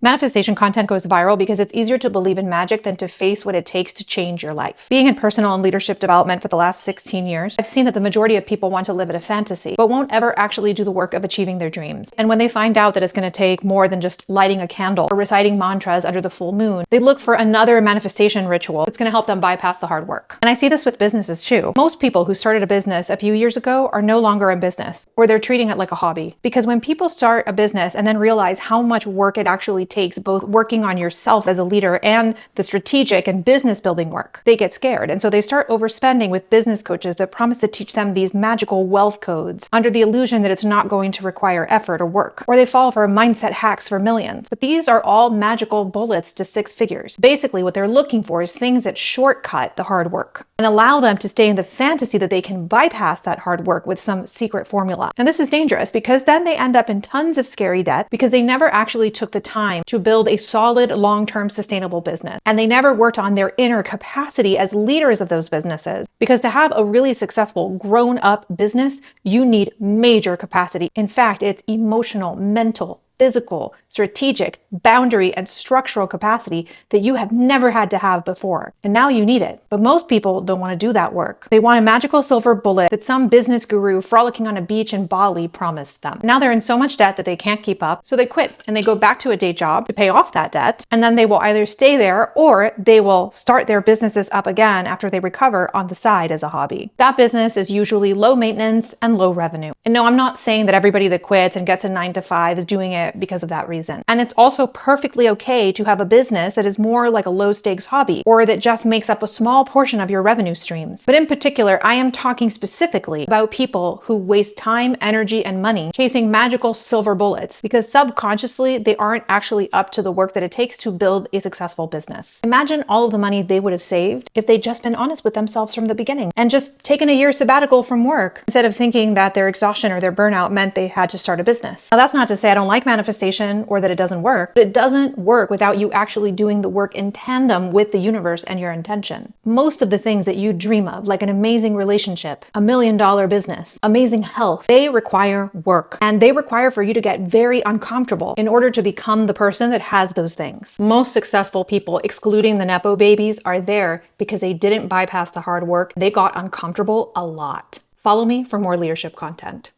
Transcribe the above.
Manifestation content goes viral because it's easier to believe in magic than to face what it takes to change your life. Being in personal and leadership development for the last 16 years, I've seen that the majority of people want to live at a fantasy, but won't ever actually do the work of achieving their dreams. And when they find out that it's going to take more than just lighting a candle or reciting mantras under the full moon, they look for another manifestation ritual that's going to help them bypass the hard work. And I see this with businesses too. Most people who started a business a few years ago are no longer in business, or they're treating it like a hobby. Because when people start a business and then realize how much work it actually takes, both working on yourself as a leader and the strategic and business building work, they get scared. And so they start overspending with business coaches that promise to teach them these magical wealth codes under the illusion that it's not going to require effort or work. Or they fall for mindset hacks for millions. But these are all magical bullets to six figures. Basically, what they're looking for is things that shortcut the hard work and allow them to stay in the fantasy that they can bypass that hard work with some secret formula. And this is dangerous because then they end up in tons of scary debt because they never actually took the time to build a solid, long-term, sustainable business. And they never worked on their inner capacity as leaders of those businesses. Because to have a really successful, grown-up business, you need major capacity. In fact, it's emotional, mental, physical, strategic, boundary, and structural capacity that you have never had to have before. And now you need it. But most people don't want to do that work. They want a magical silver bullet that some business guru frolicking on a beach in Bali promised them. Now they're in so much debt that they can't keep up, so they quit and they go back to a day job to pay off that debt. And then they will either stay there or they will start their businesses up again after they recover on the side as a hobby. That business is usually low maintenance and low revenue. And no, I'm not saying that everybody that quits and gets a 9-to-5 is doing it because of that reason. And it's also perfectly okay to have a business that is more like a low stakes hobby or that just makes up a small portion of your revenue streams. But in particular, I am talking specifically about people who waste time, energy, and money chasing magical silver bullets because subconsciously they aren't actually up to the work that it takes to build a successful business. Imagine all of the money they would have saved if they'd just been honest with themselves from the beginning and just taken a year sabbatical from work instead of thinking that their exhaustion or their burnout meant they had to start a business. Now, that's not to say I don't like manifestation or that it doesn't work, but it doesn't work without you actually doing the work in tandem with the universe and your intention. Most of the things that you dream of, like an amazing relationship, $1 million business, amazing health, they require work. And they require for you to get very uncomfortable in order to become the person that has those things. Most successful people, excluding the Nepo babies, are there because they didn't bypass the hard work. They got uncomfortable a lot. Follow me for more leadership content.